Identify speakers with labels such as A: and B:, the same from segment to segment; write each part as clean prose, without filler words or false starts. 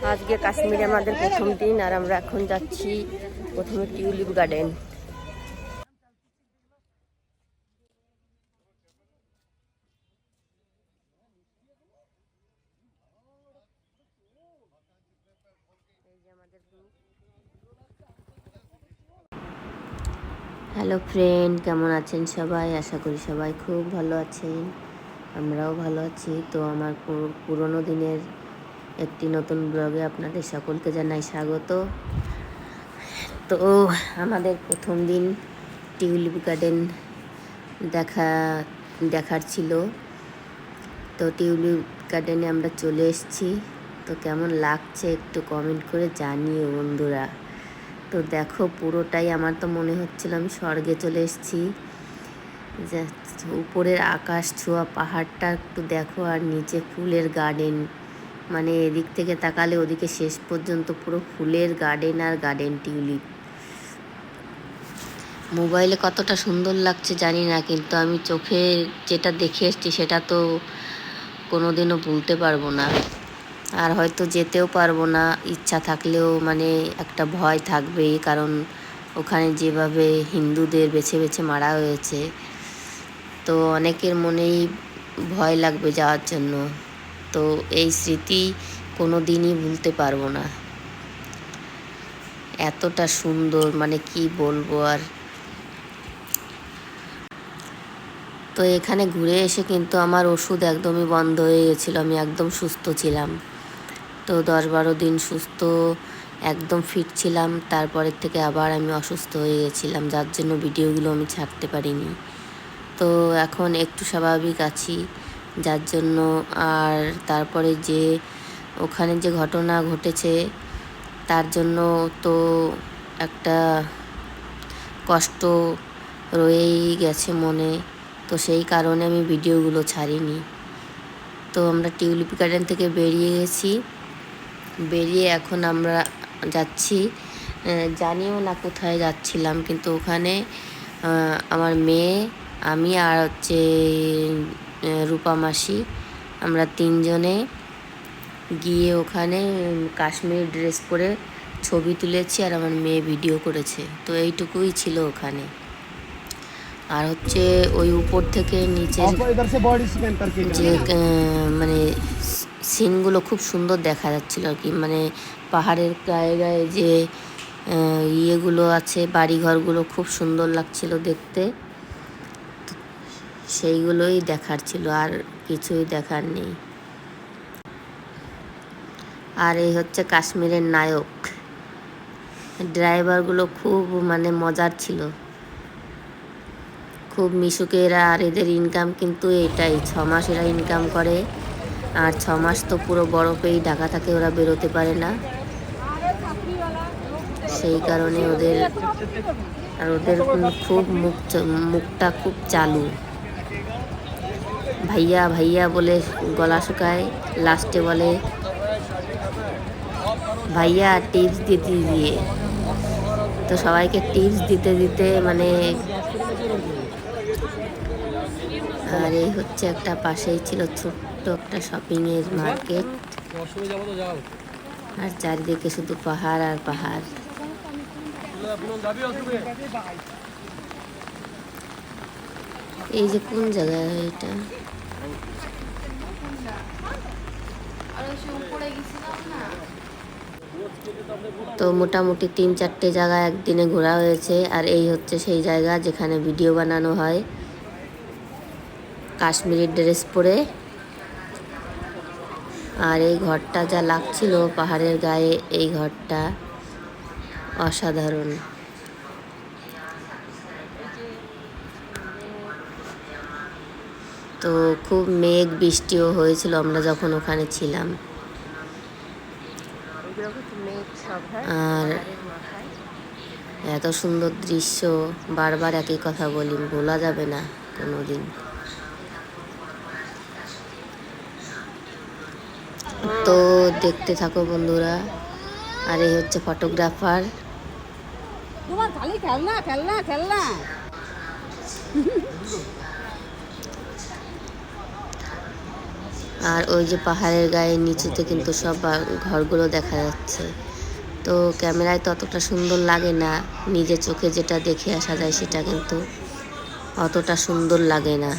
A: আজকে কাশ্মীরে আমাদের প্রথম দিন, আর আমরা এখন যাচ্ছি প্রথমে টিউলিপ গার্ডেন। হ্যালো ফ্রেন্ড, কেমন আছেন সবাই? আশা করি সবাই খুব ভালো আছেন, আমরাও ভালো আছি। তো আমার পুরনো দিনের একটি নতুন ব্লগে আপনাদের সকলকে জানাই স্বাগত। তো আমাদের প্রথম দিন টিউলিপ গার্ডেন দেখার ছিল। তো টিউলিপ গার্ডেনে আমরা চলে এসেছি। তো কেমন লাগছে একটু কমেন্ট করে জানিও বন্ধুরা। তো দেখো, পুরোটাই আমার তো মনে হচ্ছিল আমি স্বর্গে চলে এসেছি। উপরের আকাশ ছোঁয়া পাহাড়টা একটু দেখো, আর নিচে ফুলের গার্ডেন, মানে এদিক থেকে তাকালে ওদিকে শেষ পর্যন্ত পুরো ফুলের গার্ডেন আর গার্ডেন টিউলিপ। মোবাইলে কতটা সুন্দর লাগছে জানি না, কিন্তু আমি চোখে যেটা দেখে এসেছি সেটা তো কোনোদিনও ভুলতে পারবো না, আর হয়তো যেতেও পারবো না। ইচ্ছা থাকলেও মানে একটা ভয় থাকবেই, কারণ ওখানে যেভাবে হিন্দুদের বেছে বেছে মারা হয়েছে, তো অনেকের মনেই ভয় লাগবে যাওয়ার জন্য। তো এই স্মৃতি কোনো দিনই ভুলতে পারবো না। এতটা সুন্দর, মানে কি বলবো আর। তো এখানে ঘুরে এসে কিন্তু আমার ওষুধ একদমই বন্ধ হয়ে গেছিলো, আমি একদম সুস্থ ছিলাম। তো 10-12 দিন সুস্থ একদম ফিট ছিলাম, তারপরের থেকে আবার আমি অসুস্থ হয়ে গেছিলাম, যার জন্য ভিডিওগুলো আমি ছাড়তে পারিনি। তো এখন একটু স্বাভাবিক আছি, যার জন্য। আর তারপরে যে ওখানে যে ঘটনা ঘটেছে তার জন্য তো একটা কষ্ট রয়েই গেছে মনে, তো সেই কারণে আমি ভিডিওগুলো ছাড়িনি। তো আমরা টিউলিপ গার্ডেন থেকে বেরিয়ে গেছি, বেরিয়ে এখন আমরা যাচ্ছি, জানিও না কোথায় যাচ্ছিলাম, কিন্তু ওখানে আমার মেয়ে, আমি আর হচ্ছে রূপা মাসি, আমরা 3 জনে গিয়ে ওখানে কাশ্মীরি ড্রেস পরে ছবি তুলেছি, আর আমার মেয়ে ভিডিও করেছে। তো এইটুকুই ছিল ওখানে। আর হচ্ছে ওই উপর থেকে নিচে যে মানে সিনগুলো খুব সুন্দর দেখা যাচ্ছিল আর কি, মানে পাহাড়ের গায়ে গায়ে যে ইয়েগুলো আছে, বাড়িঘরগুলো খুব সুন্দর লাগছিল দেখতে। সেইগুলোই দেখার ছিল, আর কিছুই দেখার নেই। আর এই হচ্ছে কাশ্মীরের নায়ক। ড্রাইভারগুলো খুব মানে মজার ছিল, খুব মিশুকেরা। আর এদের ইনকাম কিন্তু এটাই, 6 মাস এরা ইনকাম করে, আর 6 মাস তো পুরো বরফেই ঢাকা থাকে, ওরা বেরোতে পারে না। সেই কারণে ওদের খুব মুখটা খুব চালু। ভাইয়া ভাইয়া বলে গলা শুকায়, লাস্টে বলে ভাইয়া টিপস দিতে দিয়ে। তো সবাইকে টিপস দিতে দিতে মানে। আর এই হচ্ছে একটা পাশেই ছিল ছোট্ট একটা শপিংয়ের মার্কেট, আর চারিদিকে শুধু পাহাড় আর পাহাড়। এই যে কোন জায়গায় এটা, তো মোটামুটি 3-4টে জায়গা একদিনে ঘোরা হয়েছে। আর এই হচ্ছে সেই জায়গা যেখানে ভিডিও বানানো হয় কাশ্মীরি ড্রেস পরে। আর এই ঘরটা যা লাগছিল পাহাড়ের গায়ে, এই ঘরটা অসাধারণ। তো খুব মেঘ বৃষ্টিও হয়েছিল আমরা যখন ওখানে ছিলাম। আর এত সুন্দর দৃশ্য, বারবার একই কথা বলি, ভোলা যাবে না কোনোদিন। তো দেখতে থাকো বন্ধুরা। আর এই হচ্ছে ফটোগ্রাফার। আর ওই যে পাহাড়ের গায়ে নিচুতে কিন্তু সব ঘরগুলো দেখা যাচ্ছে। তো ক্যামেরায় ততটা সুন্দর লাগে না, নিজের চোখে যেটা দেখে আসা যায় সেটা কিন্তু অতটা সুন্দর লাগে না।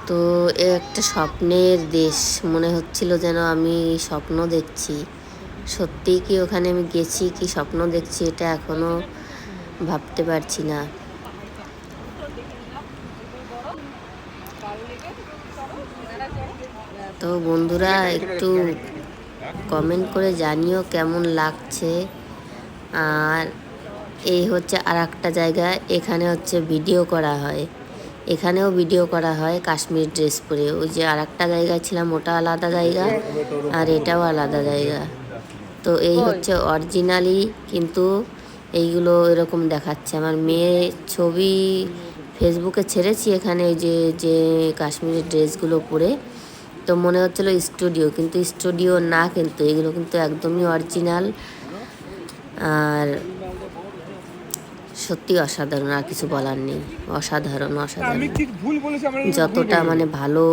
A: তো এ একটা স্বপ্নের দেশ মনে হচ্ছিল, যেন আমি স্বপ্ন দেখছি। সত্যিই কি ওখানে আমি গেছি কি স্বপ্ন দেখছি এটা এখনো ভাবতে পারছি না। তো বন্ধুরা একটু কমেন্ট করে জানিও কেমন লাগছে। আর এই হচ্ছে আর একটা জায়গা, এখানে হচ্ছে ভিডিও করা হয়, এখানেও ভিডিও করা হয় কাশ্মীর ড্রেস পরে। ওই যে আর একটা জায়গায় ছিলাম ওটা আলাদা জায়গা, আর এটাও আলাদা জায়গা। তো এই হচ্ছে অরিজিনালি, কিন্তু এইগুলো এরকম দেখাচ্ছে। আমার মেয়ের ছবি ফেসবুকে ছেড়েছি এখানে, যে যে কাশ্মীরের ড্রেসগুলো পরে, তো মনে হচ্ছিলো স্টুডিও, কিন্তু স্টুডিও না, কিন্তু এগুলো কিন্তু একদমই অরিজিনাল। আর সত্যি অসাধারণ, আর কিছু বলার নেই, অসাধারণ অসাধারণ। যতটা মানে ভালো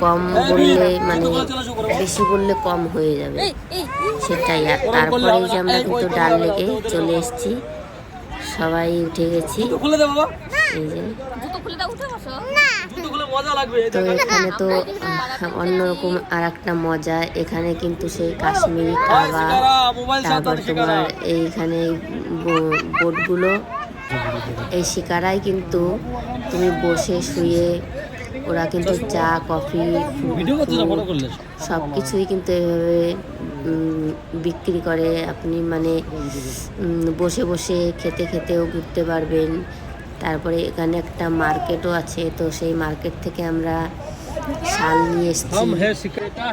A: কম বললে মানে বেশি বললে কম হয়ে যাবে, সেটাই। আর তারপরে যে আমরা কিন্তু ডাল লেকে চলে এসেছি, সবাই উঠে গেছি। এই যে তো এখানে তো অন্যরকম আর একটা মজা, এখানে কিন্তু সেই কাশ্মীরি কাবা, তারপর তোমার এইখানে বোটগুলো, এই শিকারাই কিন্তু তুমি বসে শুয়ে, ওরা কিন্তু চা কফি সব কিছুই কিন্তু এভাবে বিক্রি করে। আপনি মানে বসে বসে খেতে খেতেও ঘুরতে পারবেন। তারপরে এখানে একটা মার্কেটও আছে, তো সেই মার্কেট থেকে আমরা শাল নিয়ে এসেছি।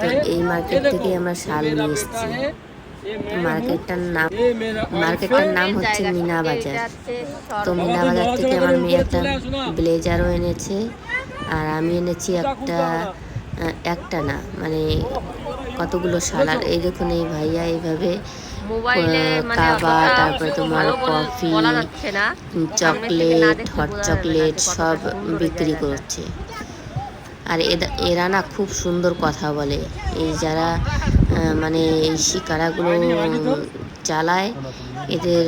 A: তো এই মার্কেট থেকে আমরা শাল নিয়ে এসেছি। মার্কেটটার নাম হচ্ছে মিনা বাজার। তো মিনা বাজার থেকে আমার মেয়ে একটা ব্লেজারও এনেছে, আর আমি এনেছি একটা না মানে কতগুলো শাল। আর এই দেখুন এই ভাইয়া এইভাবে কাবা, তারপরে তোমার কফি, চকলেট, হট চকলেট সব বিক্রি করছে। আর এরা না খুব সুন্দর কথা বলে, এই যারা মানে এই শিকারাগুলো চালায়, এদের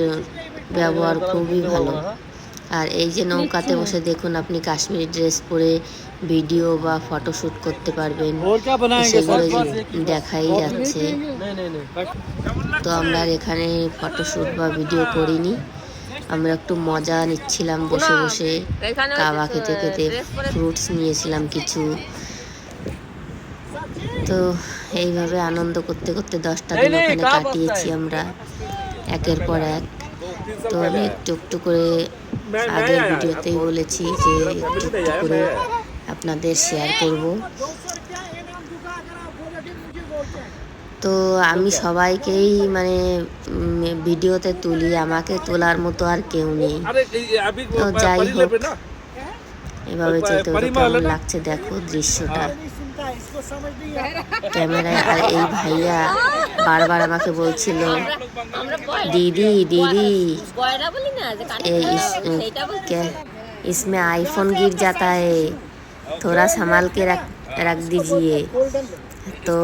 A: ব্যবহার খুবই ভালো। আর এই যে নৌকাতে বসে দেখুন আপনি কাশ্মীরি ড্রেস পরে ভিডিও বা ফটোশ্যুট করতে পারবেন, সেগুলো দেখাই যাচ্ছে। তো আমরা এখানে ফটোশ্যুট বা ভিডিও করিনি, আমরা একটু মজা নিচ্ছিলাম বসে বসে, কাবা খেতে খেতে, ফ্রুটস নিয়েছিলাম কিছু। তো এইভাবে আনন্দ করতে করতে 10টা দিন ওখানে কাটিয়েছি আমরা একের পর এক। তো আমি একটু একটু করে আগের ভিডিওতেই বলেছি যে একটু একটু করে আপনাদের শেয়ার করব। তো আমি সবাইকেই মানে ভিডিওতে তুলি, আমাকে তোলার মতো আর কেউ নেই। তো যাই হোক, এভাবে যেতে হতে কেমন লাগছে দেখো দৃশ্যটা ক্যামেরায়। আর এই ভাইয়া বারবার আমাকে বলছিল, दीदी दीदी इसमें आईफोन गिर जाता है, थोड़ा संभाल के रख दीजिए। তো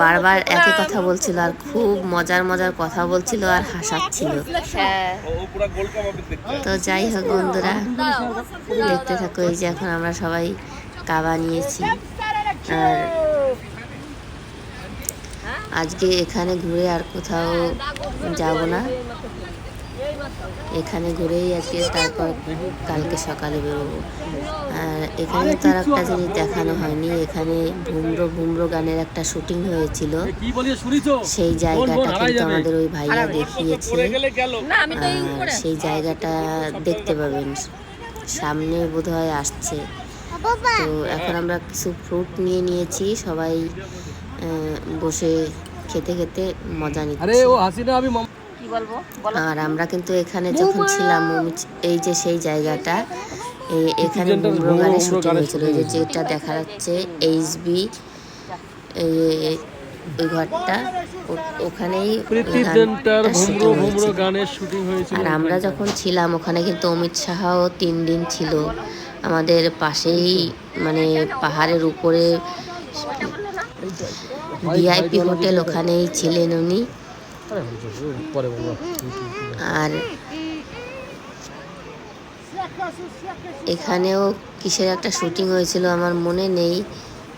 A: বারবার একই কথা বলছিল, আর খুব মজার মজার কথা বলছিল আর হাসাচ্ছিল। তো যাই হোক বন্ধুরা, দেখতে থাকো। এই যে এখন আমরা সবাই কাবা নিয়েছি, আর আজকে এখানে ঘুরে আর কোথাও যাব না, এখানে ঘুরেই আজকে তারপর কালকে সকালে বেরোবো। আর এখানে তার একটা জিনিস দেখানো হয়নি, এখানে ভুমরো গানের একটা শুটিং হয়েছিল, সেই জায়গাটা কিন্তু আমাদের ওই ভাইয়া দেখিয়েছে। আর সেই জায়গাটা দেখতে পাবেন, সামনে বোধহয় আসছে। তো এখন আমরা কিছু ফ্রুট নিয়ে নিয়েছি, সবাই বসে খেতে খেতে মজা নিচ্ছি। আর আমরা কিন্তু এখানে যখন ছিলাম, এই যে সেই জায়গাটা, এখানে ভুমরো গানের শুটিং হয়েছিল। যেটা দেখা যাচ্ছে HB ওই ঘরটা ওখানেই
B: গানের শুটিং হয়েছিল।
A: আর আমরা যখন ছিলাম ওখানে কিন্তু অমিত শাহও 3 দিন ছিল আমাদের পাশেই, মানে পাহাড়ের উপরে ভিআইপি হোটেল, ওখানেই ছিলেন উনি। আর এখানেও কিসের একটা শুটিং হয়েছিল আমার মনে নেই,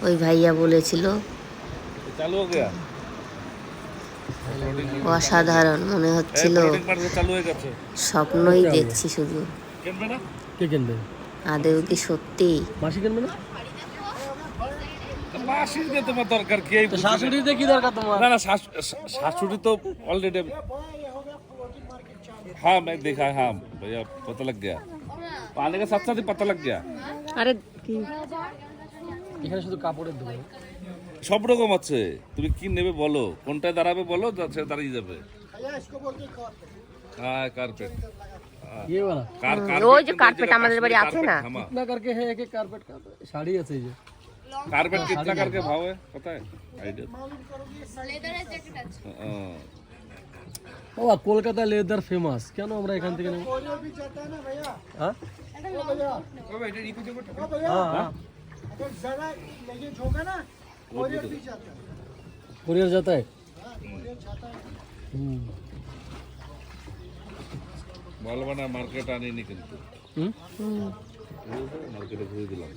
A: ওই ভাইয়া বলেছিল। অসাধারণ মনে হচ্ছিল, স্বপ্নই দেখছি শুধু। আদেও কি সত্যি?
C: তোমার দরকার কি? শাশুড়িতে কি দরকার তোমার? না না, শাশুড়ি তো অলরেডি। हाँ मैं देखा, हाँ भैया पता लग गया, पाने का साथ साथ ही पता लग गया।
A: আরে
B: এখানে শুধু কাপড়ের দোকান,
C: সব রকম আছে, তুমি কি নেবে বলো, কোনটায় দাঁড়াবে বলো, সে দাঁড়িয়ে যাবে। হ্যাঁ কার্পেট,
B: ये वाला
A: ওই যে কার্পেট আমাদের বাড়ি আছে না,
B: कितना करके है एक कारपेट का साड़ी আছে এই যে
C: कारपेट कितना करके भाव है पता है? आइडिया।
B: ও কলকাতা লেদার ফেমাস, কেন আমরা এখান থেকে নেব? হ্যাঁ कोरियर जाता है।
C: ভালো না, মার্কেট আনিনি কিন্তু মার্কেটে ঘুরে দিলাম।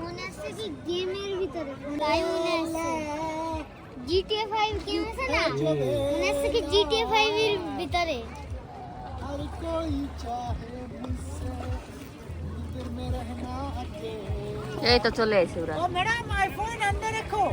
D: মনে আছে কি গেমের ভিতরে তাই মনে আছে GTA 5 গেম আছে না, মনে আছে কি GTA 5 এর ভিতরে আর কোই চাহে মুঝসে দিল মে রহনা আকে।
A: এই তো চলে এসে ওরা।
D: ও ম্যাডাম আইফোন अंदर रखो।